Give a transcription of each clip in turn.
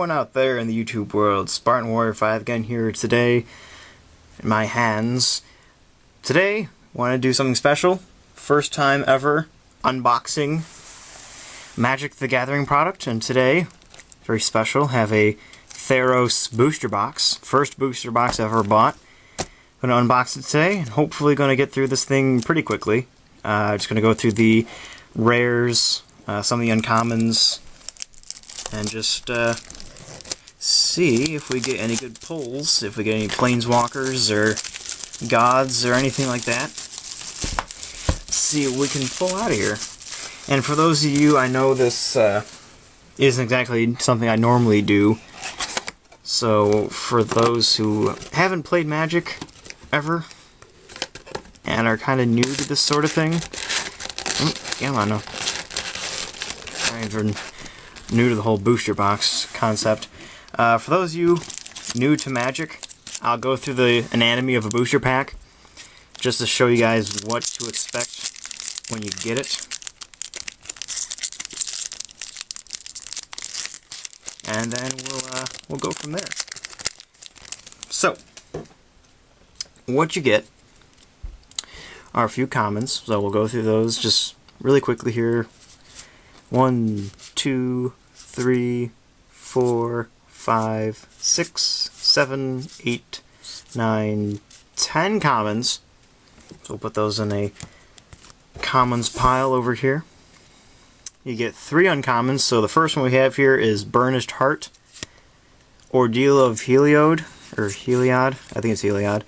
everyone out there in the YouTube world, Spartan Warrior 5 again here today in my hands. Today, want to do something special. First time ever unboxing Magic the Gathering product, and today, very special, have a Theros booster box. First booster box I ever bought. Gonna unbox it today, and hopefully gonna get through this thing pretty quickly. Just gonna go through the rares, some of the uncommons, and just see if we get any good pulls, if we get any planeswalkers or gods or anything like that. Let's see what we can pull out of here. And for those of you, I know this isn't exactly something I normally do, so for those who haven't played Magic ever and are kind of new to this sort of thing, come on now. I'm new to the whole booster box concept. For those of you new to Magic, I'll go through the anatomy of a booster pack just to show you guys what to expect when you get it. And then we'll go from there. So, what you get are a few commons, so we'll go through those just really quickly here. 1, 2, 3, 4, 5, 6, 7, 8, 9, 10 commons. So we'll put those in a commons pile over here. You get 3 uncommons. So the first one we have here is Burnished Heart, Ordeal of Heliod, or Heliod, I think it's Heliod,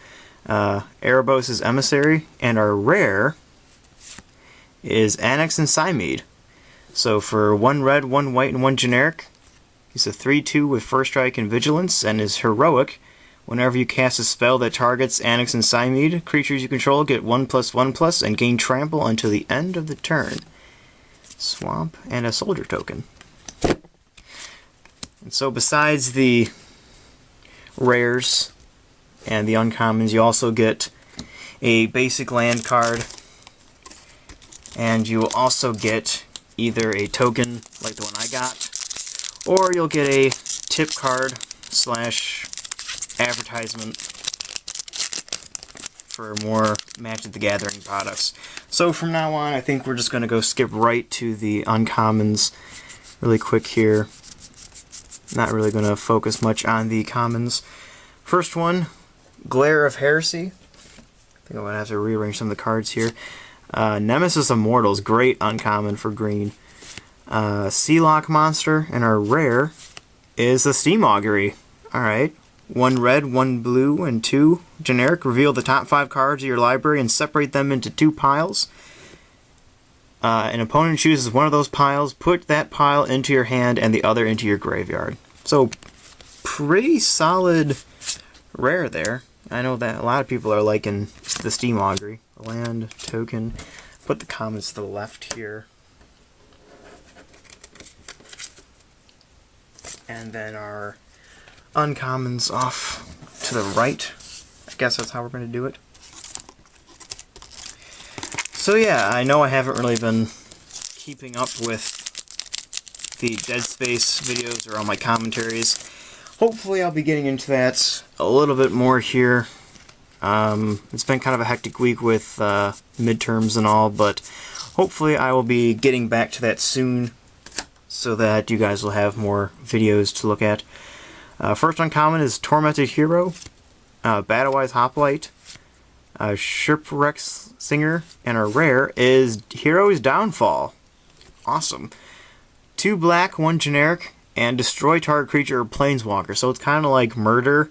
Erebos' Emissary, and our rare is Annex and Cymede. So for 1 red, 1 white, and 1 generic, he's a 3/2 with First Strike and Vigilance, and is heroic. Whenever you cast a spell that targets Annex and Cymede, creatures you control get 1/1/, and gain trample until the end of the turn. Swamp and a soldier token. And so besides the rares and the uncommons, you also get a basic land card, and you will also get either a token like the one I got, or you'll get a tip card slash advertisement for more Magic the Gathering products. So from now on, I think we're just going to go skip right to the uncommons really quick here. Not really going to focus much on the commons. First one, Glare of Heresy. I think I'm going to have to rearrange some of the cards here. Nemesis Immortals, great uncommon for green. Sealock Monster, and our rare is the Steam Augury. Alright. 1 red, 1 blue, and 2 generic. Reveal the top 5 cards of your library and separate them into 2 piles. An opponent chooses one of those piles, put that pile into your hand and the other into your graveyard. So, pretty solid rare there. I know that a lot of people are liking the Steam Augury. Land, token. Put the commons to the left here. And then our uncommons off to the right. I guess that's how we're going to do it. So yeah, I know I haven't really been keeping up with the Dead Space videos or all my commentaries. Hopefully I'll be getting into that a little bit more here. It's been kind of a hectic week with midterms and all, but hopefully I will be getting back to that soon so that you guys will have more videos to look at. First uncommon is Tormented Hero, Battlewise Hoplite, Shipwreck Singer, and our rare is Hero's Downfall. Awesome. 2 black, 1 generic, and destroy target creature or planeswalker. So it's kind of like Murder,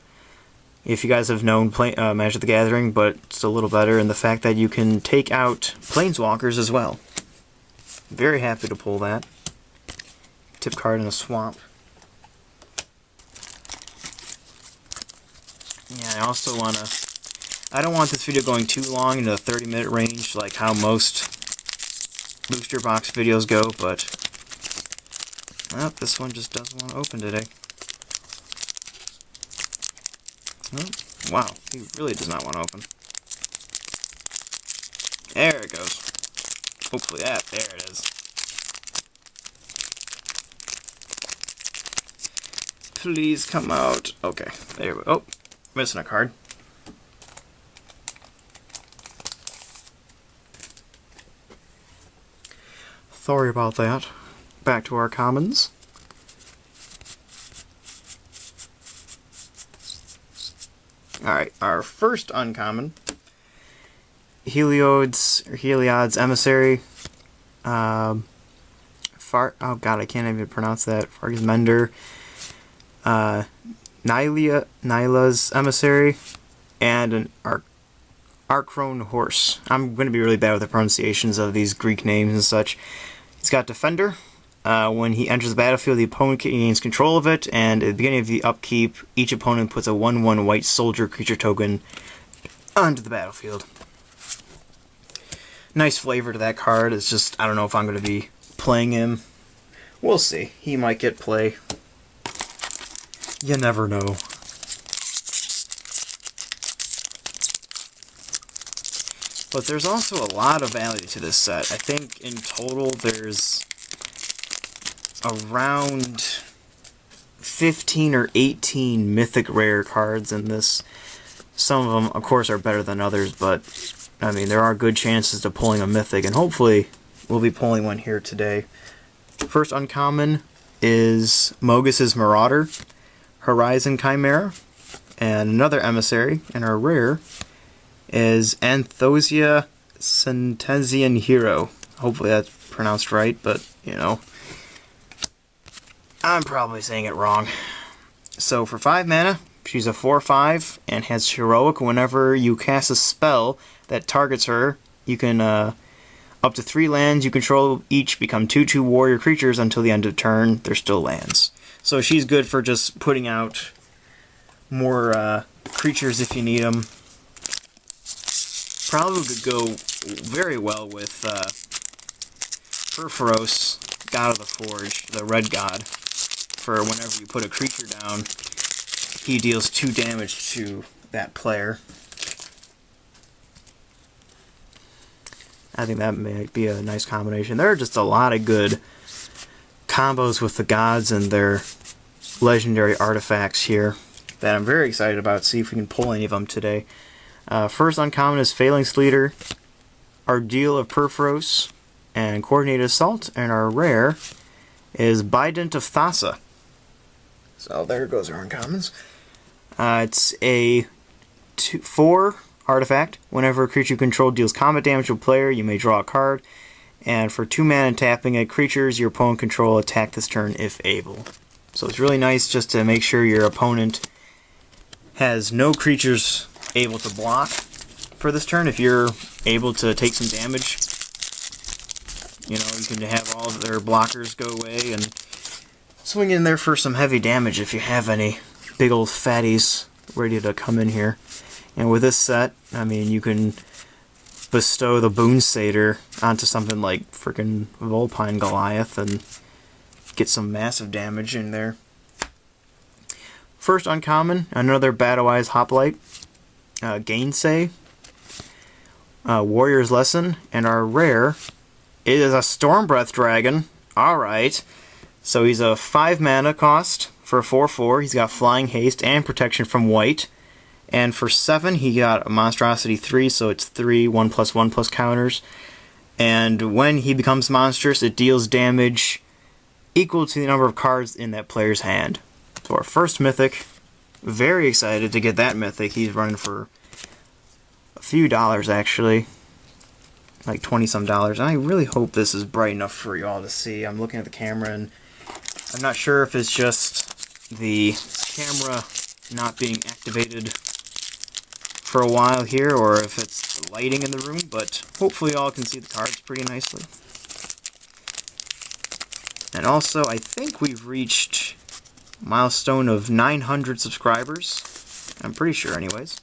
if you guys have known Magic the Gathering, but it's a little better in the fact that you can take out planeswalkers as well. Very happy to pull that. Tip card in a swamp. Yeah, I also want to... I don't want this video going too long, into the 30-minute range, like how most booster box videos go, but... well, this one just doesn't want to open today. Oh, wow, he really does not want to open. There it goes. Hopefully that, there it is. Please come out. Okay, there we go. Oh, missing a card. Sorry about that. Back to our commons. Alright, our first uncommon, Heliod's Emissary. Oh god, I can't even pronounce that. Fargus Mender. Nyla's Emissary. And an Archrone Horse. I'm going to be really bad with the pronunciations of these Greek names and such. He's got Defender. When he enters the battlefield, the opponent gains control of it, and at the beginning of the upkeep, each opponent puts a 1/1 white soldier creature token onto the battlefield. Nice flavor to that card. It's just, I don't know if I'm going to be playing him. We'll see. He might get play. You never know. But there's also a lot of value to this set. I think in total there's around 15 or 18 mythic rare cards in this. Some of them, of course, are better than others, but I mean, there are good chances to pulling a mythic, and hopefully we'll be pulling one here today. First uncommon is Mogus's Marauder, Horizon Chimera, and another Emissary, and our rare is Anthosia Centesian Hero. Hopefully that's pronounced right, but, you know, I'm probably saying it wrong. So for 5 mana, she's a 4/5 and has Heroic. Whenever you cast a spell that targets her, you can, up to 3 lands you control each become 2/2 warrior creatures until the end of turn. They're still lands. So she's good for just putting out more creatures if you need them. Probably could go very well with Purphoros, God of the Forge, the red god. For whenever you put a creature down, he deals 2 damage to that player. I think that may be a nice combination. There are just a lot of good combos with the gods and their legendary artifacts here that I'm very excited about. See if we can pull any of them today. First uncommon is Phalanx Leader, Ardeal of Purphoros, and Coordinated Assault, and our rare is Bident of Thassa. So there goes our uncommons. It's a 4 artifact. Whenever a creature you control deals combat damage to a player, you may draw a card. And for 2 mana and tapping at creatures your opponent control, attack this turn if able. So it's really nice just to make sure your opponent has no creatures able to block for this turn. If you're able to take some damage, you know, you can have all of their blockers go away and swing in there for some heavy damage if you have any big old fatties ready to come in here. And with this set, I mean, you can bestow the Boon Satyr onto something like frickin' Vulpine Goliath and get some massive damage in there. First uncommon, another Battle Eyes Hoplite, Gainsay, Warrior's Lesson, and our rare is a Stormbreath Dragon. Alright, so he's a 5 mana cost for a 4/4. He's got Flying Haste and Protection from white. And for 7, he got a Monstrosity 3, so it's 3 1/1/1+ counters. And when he becomes monstrous, it deals damage equal to the number of cards in that player's hand. So our first mythic, very excited to get that mythic. He's running for a few dollars actually, like 20 some dollars. And I really hope this is bright enough for you all to see. I'm looking at the camera and I'm not sure if it's just the camera not being activated for a while here or if it's the lighting in the room, but hopefully you all can see the cards pretty nicely. And also, I think we've reached a milestone of 900 subscribers. I'm pretty sure anyways.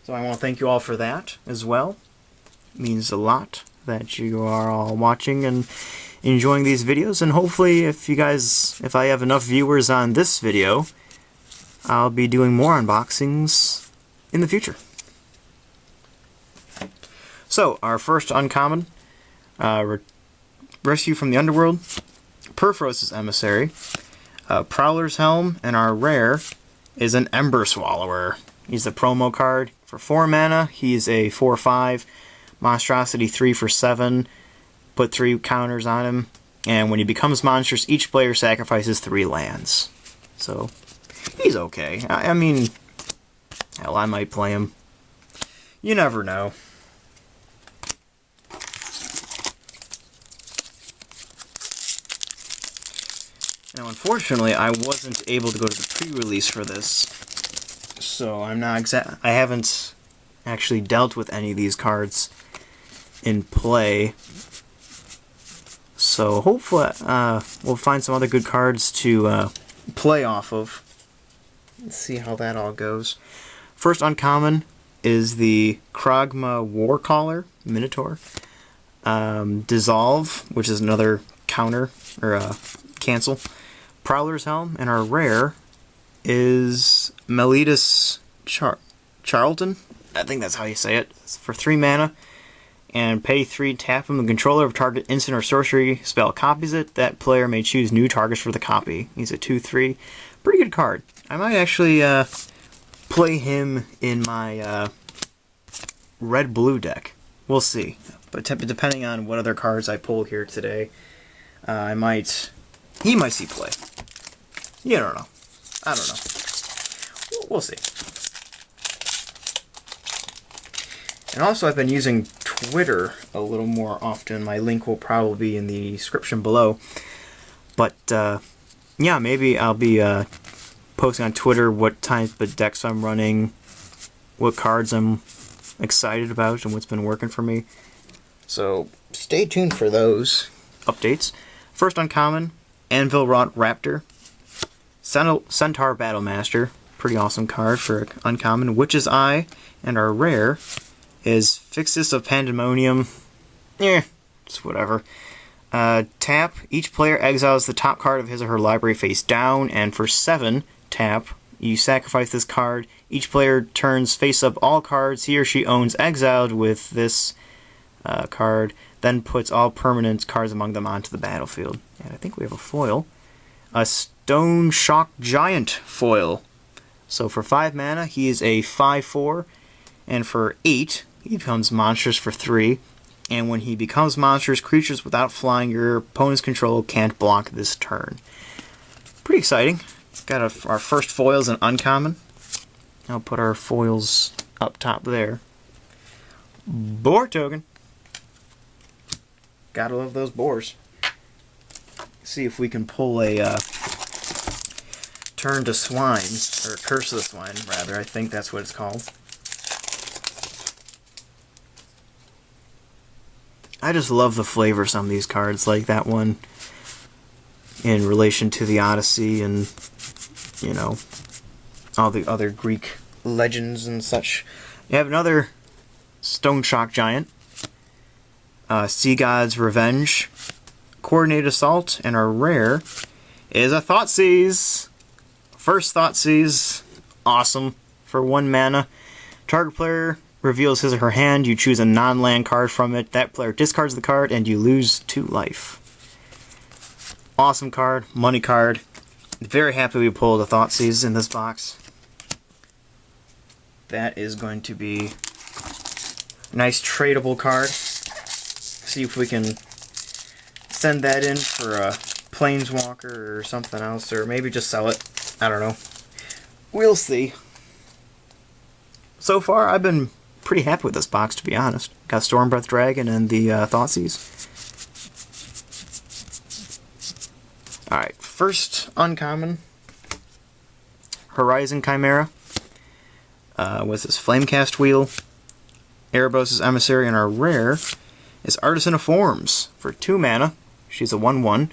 So I want to thank you all for that as well. It means a lot that you are all watching and enjoying these videos, and hopefully if I have enough viewers on this video, I'll be doing more unboxings in the future. So, our first uncommon, Rescue from the Underworld, Purphoros' Emissary. Prowler's Helm, and our rare is an Ember Swallower. He's a promo card. For 4 mana, he's a 4/5, monstrosity 3 for 7, put 3 counters on him, and when he becomes monstrous, each player sacrifices 3 lands. So, he's okay. I mean, hell, I might play him. You never know. Now, unfortunately, I wasn't able to go to the pre-release for this, so I haven't actually dealt with any of these cards in play. So hopefully, we'll find some other good cards to play off of. Let's see how that all goes. First uncommon is the Kragma Warcaller Minotaur. Dissolve, which is another counter or cancel. Prowler's Helm, and our rare is Meletus Charlton. I think that's how you say it. It's for 3 mana, and pay 3, tap him. The controller of target instant or sorcery spell copies it. That player may choose new targets for the copy. He's a 2/3. Pretty good card. I might actually play him in my red-blue deck. We'll see. But depending on what other cards I pull here today, he might see play. You don't know. I don't know. We'll see. And also, I've been using Twitter a little more often. My link will probably be in the description below. But, yeah, maybe I'll be posting on Twitter what type of decks I'm running, what cards I'm excited about, and what's been working for me. So, stay tuned for those updates. First uncommon, Anvil Wrought Raptor. Centaur Battlemaster, pretty awesome card for uncommon. Witch's Eye, and our rare is Fixus of Pandemonium. It's whatever. Tap, each player exiles the top card of his or her library face down, and for 7, tap, you sacrifice this card. Each player turns face up all cards he or she owns exiled with this card, then puts all permanent cards among them onto the battlefield. And I think we have a foil. A Stone Shock Giant foil. So for 5 mana, he is a 5/4, and for 8, he becomes monstrous for 3. And when he becomes monstrous, creatures without flying your opponent's control can't block this turn. Pretty exciting. Got our first foils in uncommon. I'll put our foils up top there. Boar token. Gotta love those boars. See if we can pull a Turn to Swine, or Curse of the Swine, rather. I think that's what it's called. I just love the flavor of some of these cards, like that one in relation to the Odyssey and, you know, all the other Greek legends and such. You have another Stone Shock Giant, Sea God's Revenge, Coordinated Assault, and our rare is a Thoughtseize. First Thoughtseize, awesome. For 1 mana, target player reveals his or her hand, you choose a non-land card from it, that player discards the card, and you lose 2 life. Awesome card, money card. Very happy we pulled a Thoughtseize in this box. That is going to be a nice tradable card. See if we can send that in for a Planeswalker or something else, or maybe just sell it. I don't know. We'll see. So far, I've been pretty happy with this box, to be honest. Got Stormbreath Dragon and the Thoughtseize. Alright, first uncommon. Horizon Chimera. With this Flamecast Wheel. Erebos' Emissary, and our rare is Artisan of Forms. For 2 mana, she's a 1/1.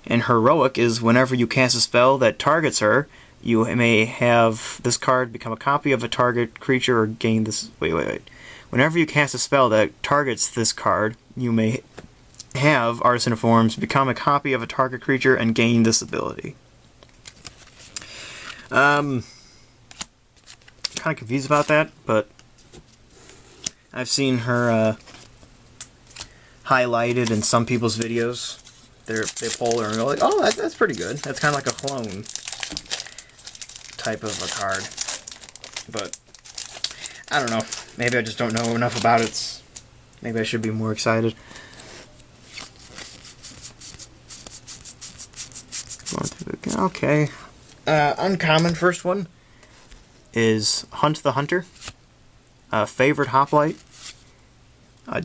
And Heroic is whenever you cast a spell that targets her, you may have this card become a copy of a target creature or gain this... Wait. Whenever you cast a spell that targets this card, you may have Artisan of Forms become a copy of a target creature and gain this ability. Kind of confused about that, but I've seen her highlighted in some people's videos. they pull and go like, oh, that's pretty good. That's kind of like a clone type of a card. But I don't know. Maybe I just don't know enough about it. Maybe I should be more excited. Okay. Uncommon first one is Hunt the Hunter. Favorite Hoplite.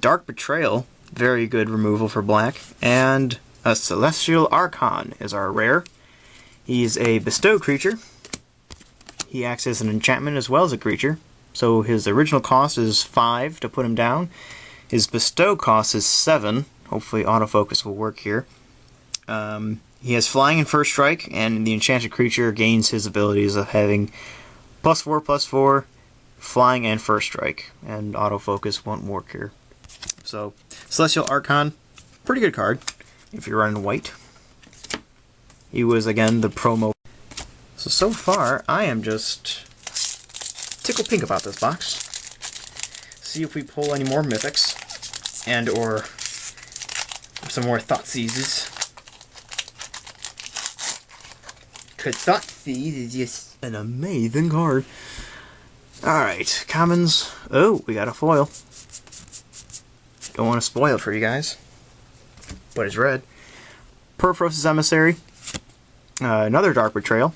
Dark Betrayal. Very good removal for black. And a Celestial Archon is our rare. He's a bestow creature. He acts as an enchantment as well as a creature. So his original cost is 5 to put him down. His bestow cost is 7. Hopefully autofocus will work here. He has flying and first strike, and the enchanted creature gains his abilities of having +4/+4, flying and first strike. And autofocus won't work here. So, Celestial Archon, pretty good card if you're running white. He was, again, the promo. So far, I am just tickle pink about this box. See if we pull any more mythics and or some more Thoughtseize. Because Thoughtseize is just an amazing card. Alright, commons. Oh, we got a foil. Don't want to spoil it for you guys. But it's red. Perforos's Emissary. Another Dark Betrayal.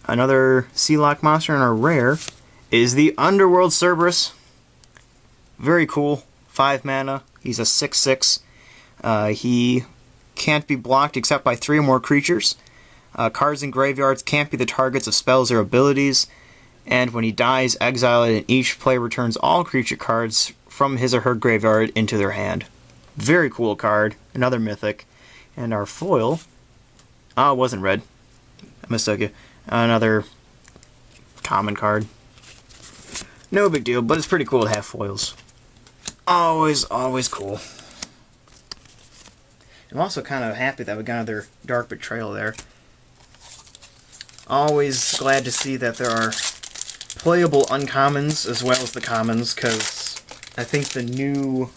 Another Sealock monster, and our rare is the Underworld Cerberus. Very cool. 5 mana. He's a 6/6. He can't be blocked except by 3 or more creatures. Cards in graveyards can't be the targets of spells or abilities. And when he dies, exile it, and each player returns all creature cards from his or her graveyard into their hand. Very cool card. Another mythic. And our foil... Oh, it wasn't red. I mistook you. Another common card. No big deal, but it's pretty cool to have foils. Always cool. I'm also kind of happy that we got another Dark Betrayal there. Always glad to see that there are playable uncommons as well as the commons, because I think the new...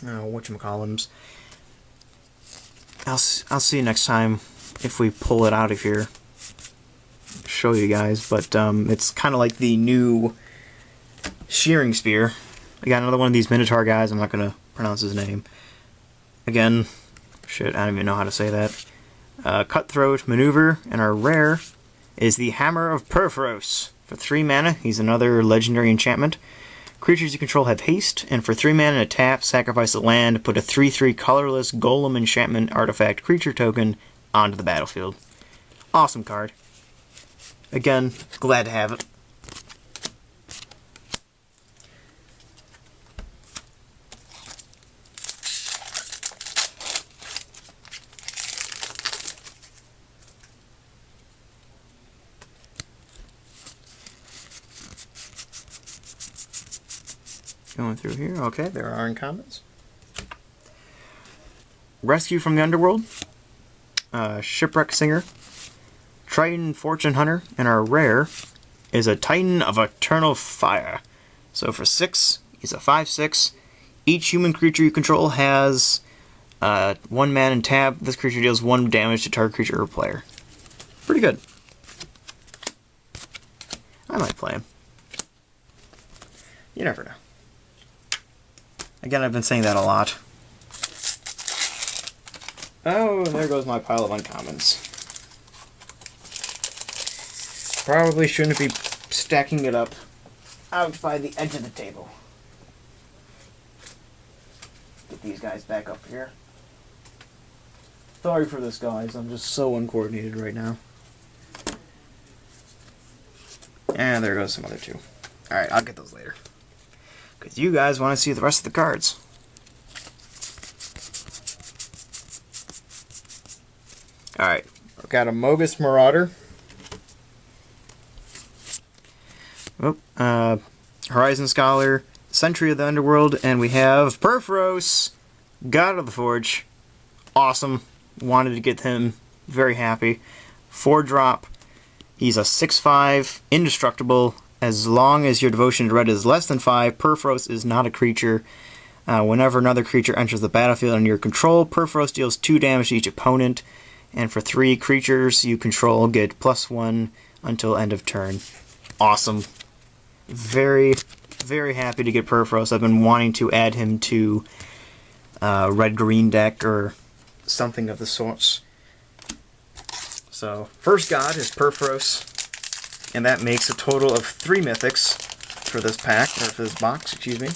whatchamacallums... I'll see you next time if we pull it out of here. Show you guys, but it's kind of like the new Shearing Spear. I got another one of these Minotaur guys. I'm not going to pronounce his name. Again, shit, I don't even know how to say that. Cutthroat Maneuver, and our rare is the Hammer of Perforos. For 3 mana, he's another legendary enchantment. Creatures you control have haste, and for 3 mana and a tap, sacrifice a land, put a 3/3 colorless Golem enchantment artifact creature token onto the battlefield. Awesome card. Again, glad to have it. Going through here. Okay, there are uncommons. Rescue from the Underworld. Shipwreck Singer. Triton Fortune Hunter. And our rare is a Titan of Eternal Fire. So for 6, he's a 5/6. Each human creature you control has 1 mana and tap. This creature deals 1 damage to target creature or player. Pretty good. I might play him. You never know. Again, I've been saying that a lot. Oh, there goes my pile of uncommons. Probably shouldn't be stacking it up out by the edge of the table. Get these guys back up here. Sorry for this, guys. I'm just so uncoordinated right now. And there goes some other 2. Alright, I'll get those later. Because you guys want to see the rest of the cards. Alright, I've got a Mogus Marauder. Horizon Scholar, Sentry of the Underworld, and we have Perforos, God of the Forge. Awesome. Wanted to get him. Very happy. 4-drop. He's a 6/5, indestructible. As long as your devotion to red is less than 5, Perforos is not a creature. Whenever another creature enters the battlefield under your control, Perforos deals 2 damage to each opponent. And for 3 creatures you control, get +1 until end of turn. Awesome. Very, very happy to get Perforos. I've been wanting to add him to red-green deck or something of the sorts. So, first god is Perforos, and that makes a total of 3 mythics for this pack, or for this box, excuse me.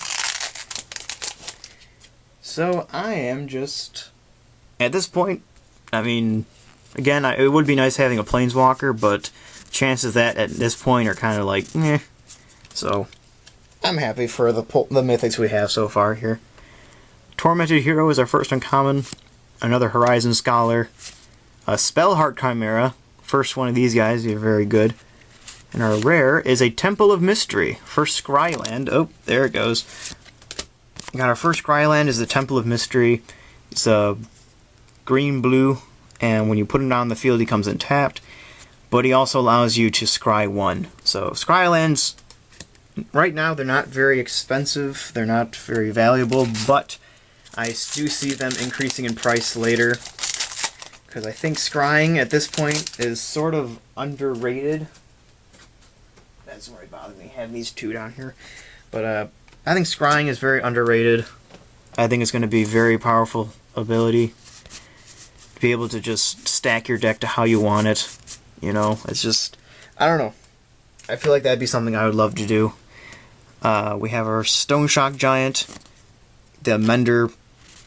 So, I am just, at this point, I mean, again, it would be nice having a Planeswalker, but chances that at this point are kind of like, eh. So, I'm happy for the mythics we have so far here. Tormented Hero is our first uncommon. Another Horizon Scholar. A Spellheart Chimera. First one of these guys, you're very good. And our rare is a Temple of Mystery. First Scryland. Oh, there it goes. Got our first Scryland is the Temple of Mystery. It's a green-blue, and when you put him on the field, he comes in tapped. But he also allows you to scry 1. So Scrylands, right now, they're not very expensive. They're not very valuable, but I do see them increasing in price later, because I think scrying at this point is sort of underrated. That's really bothering me, having these 2 down here. But I think scrying is very underrated. I think it's going to be a very powerful ability to be able to just stack your deck to how you want it. You know, it's just, I don't know. I feel like that'd be something I would love to do. We have our Stone Shock Giant, the Mender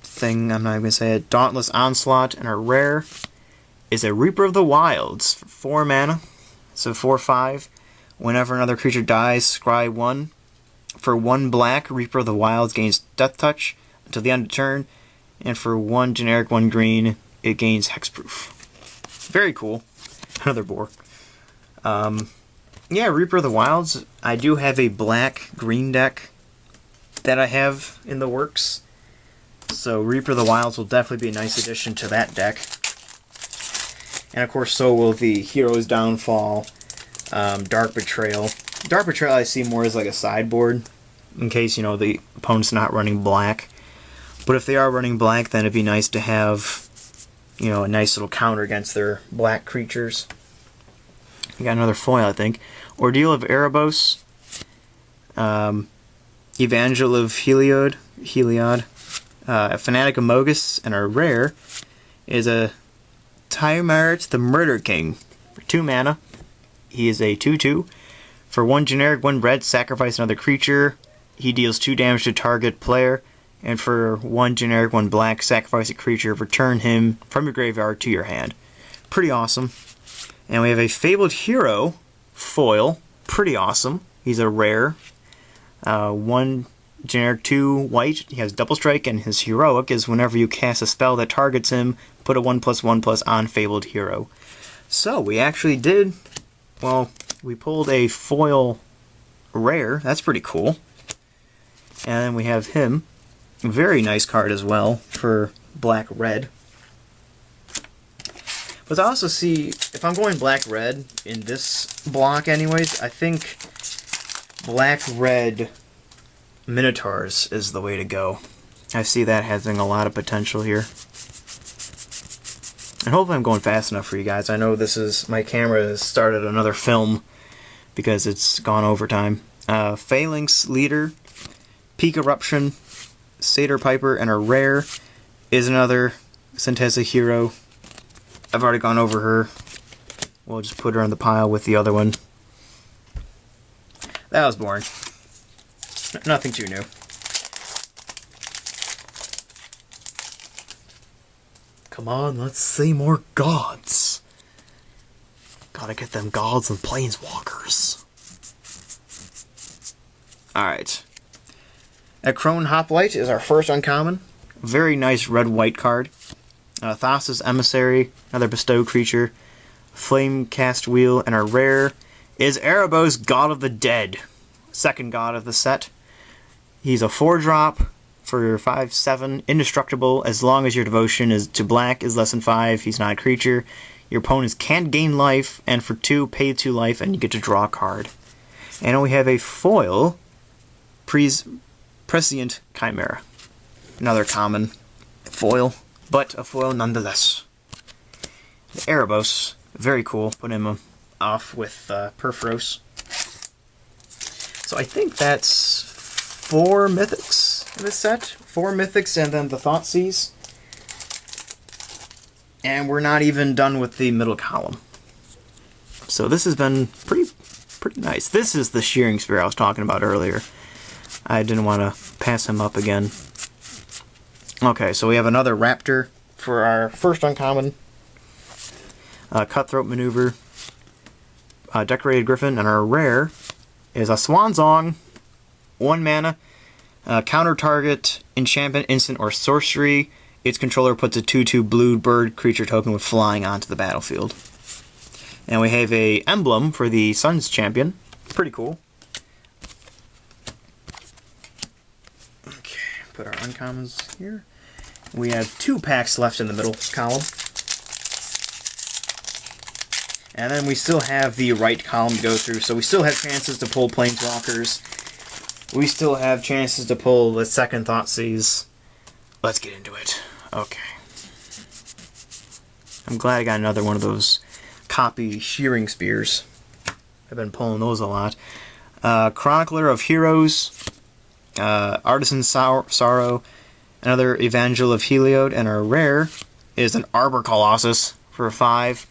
thing, I'm not even going to say it, Dauntless Onslaught, and our rare is a Reaper of the Wilds for 4 mana, so 4/5. Whenever another creature dies, scry 1. For 1 black, Reaper of the Wilds gains Death Touch until the end of turn, and for 1 generic, 1 green, it gains Hexproof. Very cool. Another boar. Yeah, Reaper of the Wilds. I do have a black-green deck that I have in the works. So Reaper of the Wilds will definitely be a nice addition to that deck. And of course, so will the Hero's Downfall, Dark Betrayal. Dark Betrayal I see more as like a sideboard, in case, you know, the opponent's not running black. But if they are running black, then it'd be nice to have, you know, a nice little counter against their black creatures. We got another foil, I think. Ordeal of Erebos. Evangel of Heliod. A Fanatic Amogus, and our rare is a Tymaret the Murder King. For 2 mana, he is a 2/2. For 1 generic, 1 red, sacrifice another creature. He deals 2 damage to target player. And for 1 generic, 1 black, sacrifice a creature. Return him from your graveyard to your hand. Pretty awesome. And we have a Fabled Hero foil. Pretty awesome. He's a rare. 1 generic, 2 white. He has double strike, and his heroic is whenever you cast a spell that targets him, put a 1/1/1 on Fabled Hero. So we actually did, well, we pulled a foil rare. That's pretty cool. And then we have him. Very nice card as well for black-red. But I also see, if I'm going black-red in this block anyways, I think black-red Minotaurs is the way to go. I see that having a lot of potential here. And hopefully I'm going fast enough for you guys. I know this is, my camera has started another film because it's gone overtime. Phalanx Leader, Peak Eruption, Satyr Piper, and a rare is another Centessa Hero. I've already gone over her. We'll just put her on the pile with the other one. That was boring. Nothing too new. Come on, let's see more gods. Gotta get them gods and planeswalkers. Alright. Akron Hoplite is our first uncommon. Very nice red-white card. Thassa's Emissary, another bestow creature. Flame Cast Wheel, and our rare is Erebos, God of the Dead. Second god of the set. He's a 4-drop for 5/7, indestructible. As long as your devotion is to black is less than 5, he's not a creature. Your opponents can't gain life, and for 2, pay 2 life, and you get to draw a card. And we have a foil Prescient Chimera. Another common foil, but a foil nonetheless. The Erebos, very cool. Put him off with Perforos. So I think that's 4 mythics in this set. 4 mythics and then the Thoughtseize. And we're not even done with the middle column. So this has been pretty nice. This is the Shearing Spear I was talking about earlier. I didn't want to pass him up again. Okay, so we have another Raptor for our first uncommon. Cutthroat Maneuver. Decorated Griffin. And our rare is a Swansong. 1 mana. Counter target enchantment, instant, or sorcery. Its controller puts a 2/2 blue bird creature token with flying onto the battlefield. And we have a emblem for the Sun's Champion. Pretty cool. Okay, put our uncommons here. We have 2 packs left in the middle column. And then we still have the right column to go through, so we still have chances to pull Planeswalkers. We still have chances to pull the second Thoughtseize. Let's get into it. Okay. I'm glad I got another one of those copy Shearing Spears. I've been pulling those a lot. Chronicler of Heroes, Artisan Sorrow, another Evangel of Heliod, and our rare is an Arbor Colossus for 5.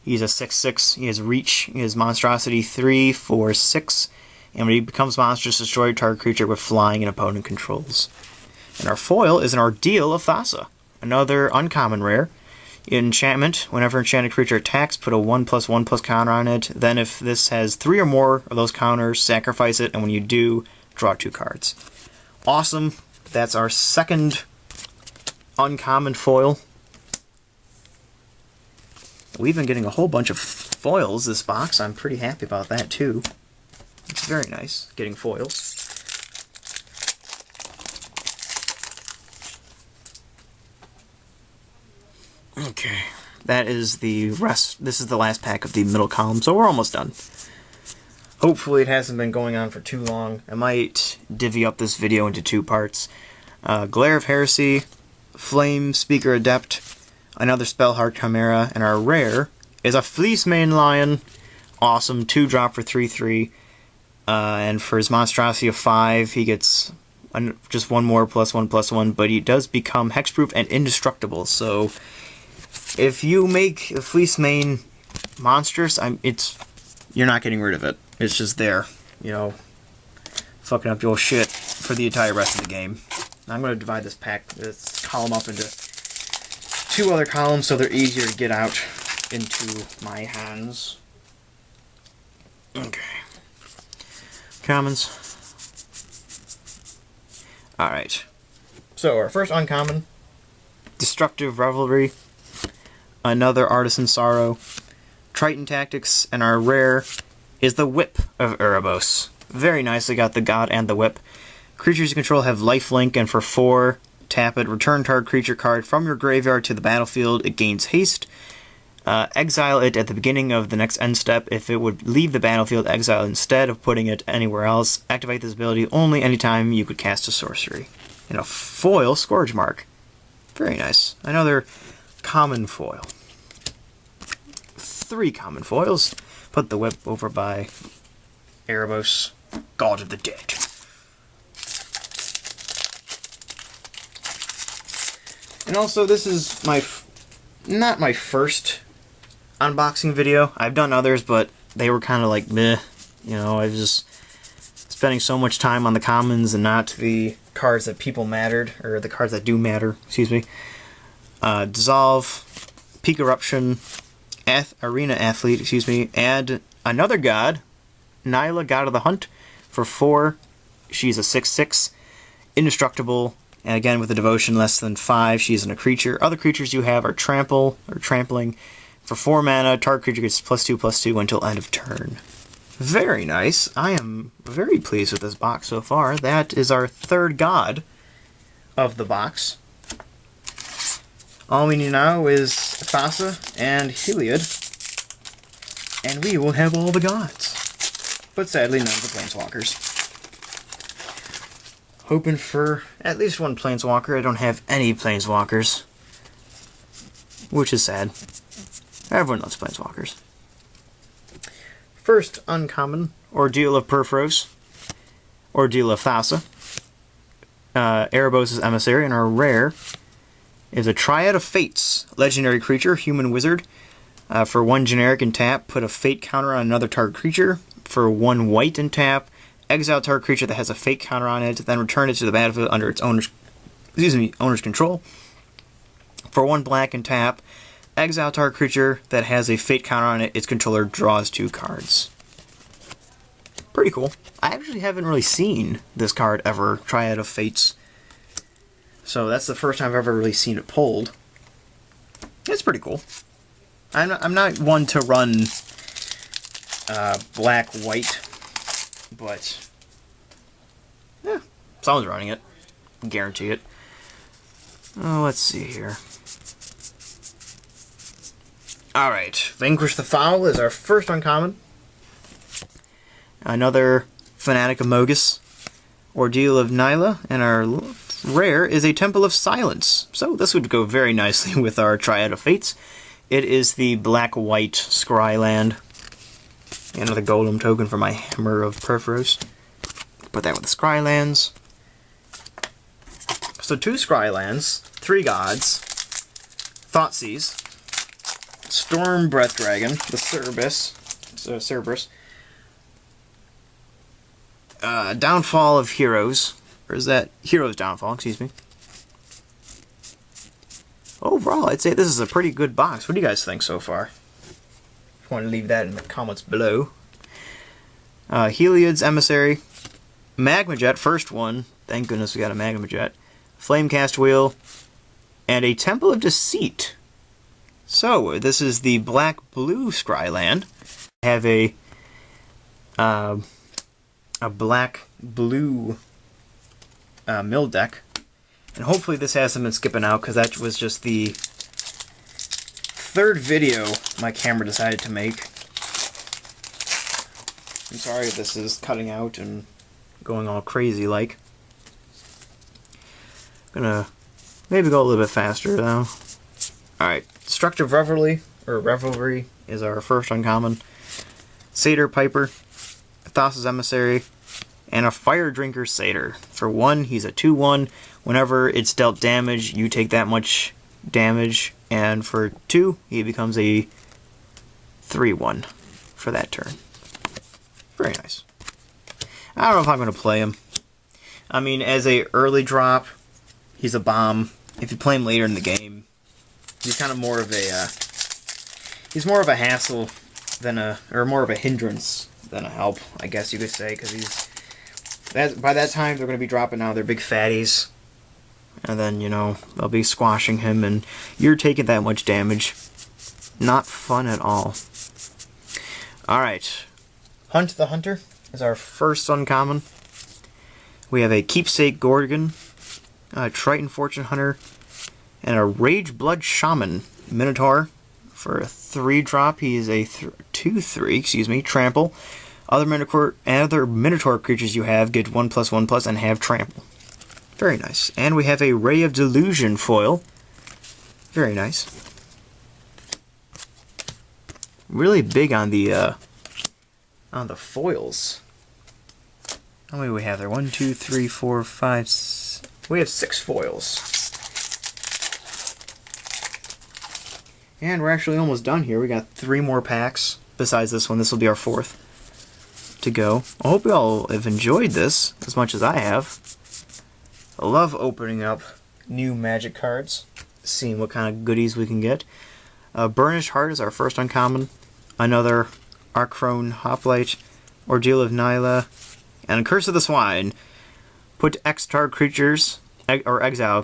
He's a 6/6. He has Reach. He has Monstrosity 3 for 6. And when he becomes monstrous, destroy target creature with flying and opponent controls. And our foil is an Ordeal of Thassa, another uncommon rare. Enchantment, whenever enchanted creature attacks, put a 1/1/1 counter on it. Then if this has 3 or more of those counters, sacrifice it, and when you do, draw 2 cards. Awesome. That's our second uncommon foil. We've been getting a whole bunch of foils this box. I'm pretty happy about that too. It's very nice getting foils. Okay, that is the rest. This is the last pack of the middle column, so we're almost done. Hopefully it hasn't been going on for too long. I might divvy up this video into 2 parts. Glare of Heresy, Flame Speaker Adept, another Spellheart Chimera, and our rare is a Fleecemane Lion. Awesome, 2-drop for 3/3. And for his Monstrosity of 5, he gets just 1 more +1/+1, but he does become hexproof and indestructible. So if you make a Fleecemane monstrous, you're not getting rid of it. It's just there, you know, fucking up your shit for the entire rest of the game. I'm going to divide this column up into 2 other columns so they're easier to get out into my hands. Okay. Commons. Alright. So our first uncommon, Destructive Revelry, another Artisan Sorrow, Triton Tactics, and our rare is the Whip of Erebos. Very nicely got the God and the Whip. Creatures you control have lifelink, and for 4, tap it, return target creature card from your graveyard to the battlefield. It gains haste. Exile it at the beginning of the next end step. If it would leave the battlefield, exile instead of putting it anywhere else. Activate this ability only anytime you could cast a sorcery. And a foil Scourge Mark. Very nice. Another common foil. 3 common foils. Put the Whip over by Erebos, God of the Dead. And also, this is not my first unboxing video. I've done others, but they were kind of like meh. You know, I was just spending so much time on the commons and not the cards that people mattered, or the cards that do matter, excuse me. Dissolve, Peak Eruption, Arena Athlete, excuse me, and another god, Nyla, God of the Hunt, for 4. She's a 6/6, indestructible, and again with a devotion less than 5, she isn't a creature. Other creatures you have are trample, or trampling. For 4 mana, target creature gets +2/+2 until end of turn. Very nice. I am very pleased with this box so far. That is our 3rd god of the box. All we need now is Thassa and Heliod, and we will have all the gods. But sadly, none of the Planeswalkers. Hoping for at least one Planeswalker. I don't have any Planeswalkers, which is sad. Everyone loves Planeswalkers. First uncommon, Ordeal of Purphoros, Ordeal of Thassa, Erebos' Emissary, and our rare is a Triad of Fates, legendary creature, human wizard. For 1 generic and tap, put a fate counter on another target creature. For 1 white and tap, exile target creature that has a fate counter on it, then return it to the battlefield under its owner's control. For 1 black and tap, exile target creature that has a fate counter on it, its controller draws 2 cards. Pretty cool. I actually haven't really seen this card ever, Triad of Fates. So that's the first time I've ever really seen it pulled. It's pretty cool. I'm not one to run black-white, but yeah, someone's running it. Guarantee it. Oh, let's see here. Alright, Vanquish the Foul is our first uncommon. Another Fanatic of Mogus, Ordeal of Nyla, and our rare is a Temple of Silence. So this would go very nicely with our Triad of Fates. It is the black-white Scryland. Another golem token for my Hammer of Purphoros. Put that with the Scrylands. So 2 Scrylands, 3 gods, Thoughtseize, Storm Breath Dragon, the Cerberus, Downfall of Heroes, or is that Heroes Downfall, excuse me. Overall, I'd say this is a pretty good box. What do you guys think so far? If you want to leave that in the comments below. Heliod's Emissary, Magma Jet, first one. Thank goodness we got a Magma Jet. Flamecast Wheel, and a Temple of Deceit. So, this is the black-blue Scryland. I have a black-blue mill deck. And hopefully this hasn't been skipping out, because that was just the 3rd video my camera decided to make. I'm sorry if this is cutting out and going all crazy like. Gonna maybe go a little bit faster though. Alright, Destructive Revelry is our first uncommon. Satyr Piper, Thassa's Emissary, and a Fire Drinker Satyr. For 1, he's a 2/1. Whenever it's dealt damage, you take that much damage, and for 2, he becomes a 3/1 for that turn. Very nice. I don't know if I'm going to play him. I mean, as a early drop, he's a bomb. If you play him later in the game, he's kind of more of a he's more of a hassle than or more of a hindrance than a help, I guess you could say, because by that time they're going to be dropping out their big fatties. And then, you know, they'll be squashing him, and you're taking that much damage. Not fun at all. Alright. Hunt the Hunter is our first uncommon. We have a Keepsake Gorgon, a Triton Fortune Hunter, and a Rage Blood Shaman Minotaur. For a 3-drop, he is a 2/3, trample. Other Minotaur creatures you have get 1/1/+ and have trample. Very nice. And we have a Ray of Delusion foil. Very nice. Really big on the foils. How many do we have there? 1, 2, 3, 4, 5. We have 6 foils. And we're actually almost done here. We got 3 more packs besides this one. This will be our 4th to go. I hope you all have enjoyed this as much as I have. I love opening up new Magic cards, seeing what kind of goodies we can get. Burnished Heart is our first uncommon. Another Archrone Hoplite, Ordeal of Nyla, and Curse of the Swine. Put X target creatures, or exile,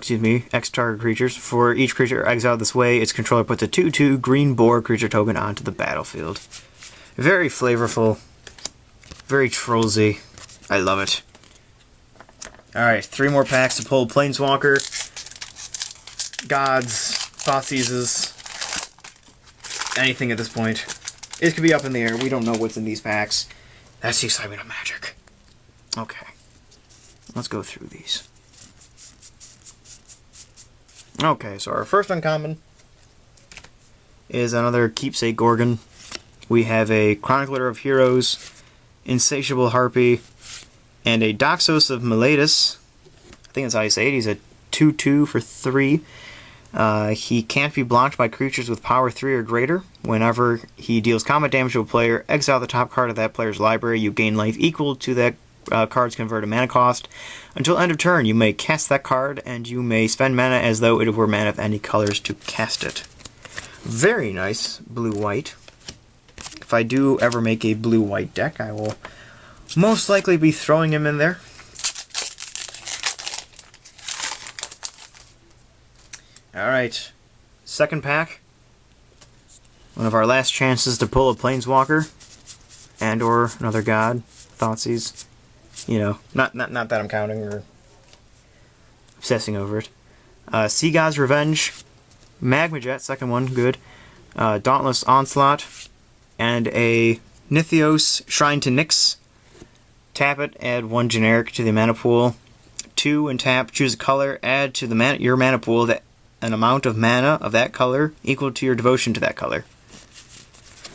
X target creatures. For each creature exiled this way, its controller puts a 2/2 green boar creature token onto the battlefield. Very flavorful, very trollsy. I love it. Alright, 3 more packs to pull. Planeswalker, Gods, Thoughtseizes, anything at this point. It could be up in the air. We don't know what's in these packs. That's the excitement of Magic. Okay. let's go through these. Okay, so our first uncommon is another Keepsake Gorgon. We have a Chronicler of Heroes, Insatiable Harpy, and a Doxos of Miletus. I think that's how you say it. He's a 2/2 for 3. He can't be blocked by creatures with power 3 or greater. Whenever he deals combat damage to a player, exile the top card of that player's library. You gain life equal to that card's converted mana cost. Until end of turn, you may cast that card, and you may spend mana as though it were mana of any colors to cast it. Very nice blue-white. If I do ever make a blue-white deck, I will most likely be throwing him in there. Alright, second pack. One of our last chances to pull a Planeswalker and or another god, Thoughtseize. You know, not that I'm counting or obsessing over it. Sea God's Revenge, Magma Jet, second one, good. Dauntless Onslaught, and a Nithios Shrine to Nyx. Tap it, add 1 generic to the mana pool. 2 and tap, choose a color, add to the your mana pool an amount of mana of that color equal to your devotion to that color.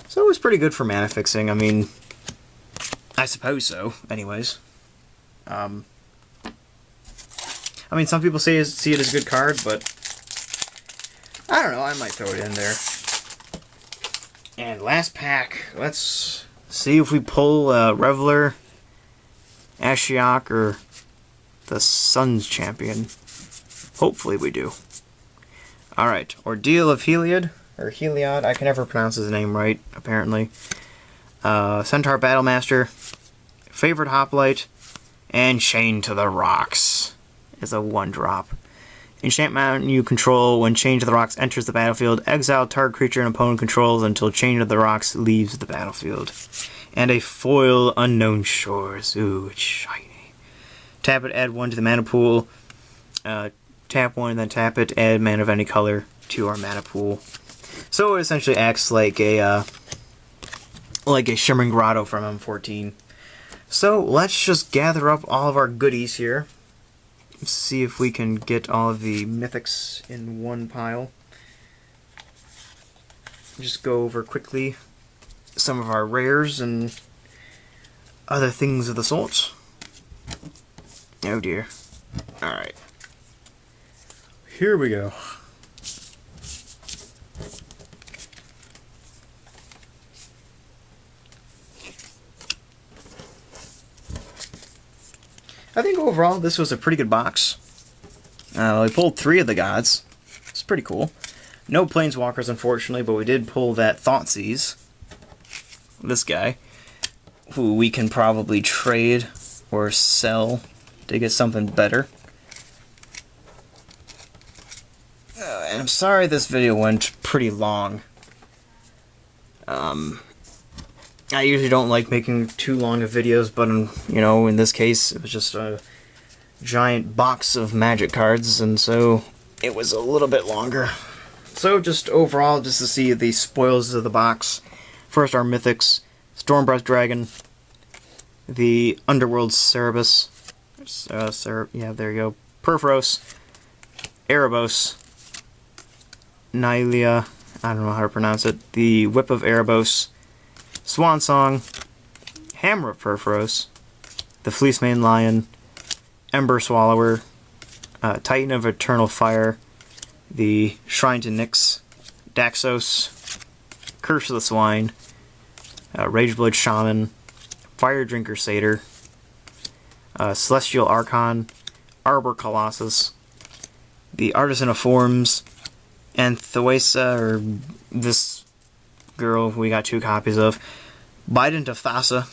So it was pretty good for mana fixing. I mean, I suppose so, anyways. I mean, some people see it as a good card, but I don't know, I might throw it in there. And last pack, let's see if we pull Reveler, Ashiok, or the Sun's Champion. Hopefully we do. Alright, Ordeal of Heliod, or Heliod, I can never pronounce his name right, apparently. Centaur Battlemaster, Favorite Hoplite, and Chained to the Rocks is a 1-drop. Enchantment you control, when Chained to the Rocks enters the battlefield, exile target creature an opponent controls until Chained to the Rocks leaves the battlefield. And a foil Unknown Shores. Ooh, it's shiny. Tap it, add 1 to the mana pool. Tap 1, then tap it, add mana of any color to our mana pool. So it essentially acts like a Shimmering Grotto from M14. So let's just gather up all of our goodies here. See if we can get all of the mythics in one pile. Just go over quickly some of our rares and other things of the sort. Oh dear. Alright. Here we go. I think overall this was a pretty good box. We pulled 3 of the gods. It's pretty cool. No Planeswalkers, unfortunately, but we did pull that Thoughtseize. This guy, who we can probably trade or sell to get something better. And I'm sorry this video went pretty long. I usually don't like making too long of videos, but you know, in this case, it was just a giant box of Magic cards, and so it was a little bit longer. So just overall, just to see the spoils of the box. First, our Mythics: Stormbreath Dragon, the Underworld Cerberus, yeah, there you go, Purphoros, Erebos, Nylea, I don't know how to pronounce it, the Whip of Erebos, Swan Song, Hammer of Purphoros, the Fleecemane Lion, Ember Swallower, Titan of Eternal Fire, the Shrine to Nyx, Daxos, Curse of the Swine, Rageblood Shaman, Fire Drinker Satyr, Celestial Archon, Arbor Colossus, the Artisan of Forms, and Thuesa, or this girl we got 2 copies of, Bident of Thassa,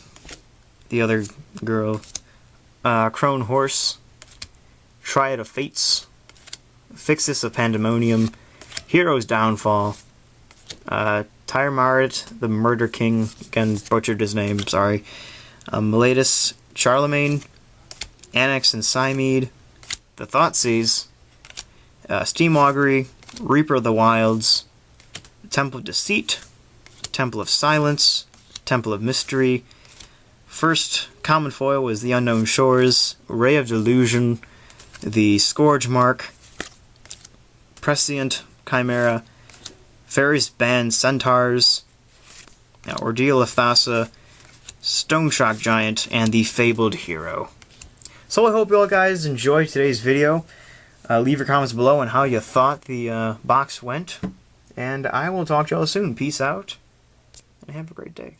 the other girl, Crone Horse, Triad of Fates, Fixus of Pandemonium, Hero's Downfall, Tyrmarit, the Murder King, again, butchered his name, sorry, Miletus, Charlemagne, Annex and Cymede, the Thoughtseize, Steam Augury, Reaper of the Wilds, Temple of Deceit, Temple of Silence, Temple of Mystery, First common foil was the Unknown Shores, Ray of Delusion, the Scourge Mark, Prescient Chimera, Fairies Band Centaurs, Ordeal of Thassa, Stone Shock Giant, and the Fabled Hero. So I hope you all guys enjoyed today's video. Leave your comments below on how you thought the box went. And I will talk to y'all soon. Peace out, and have a great day.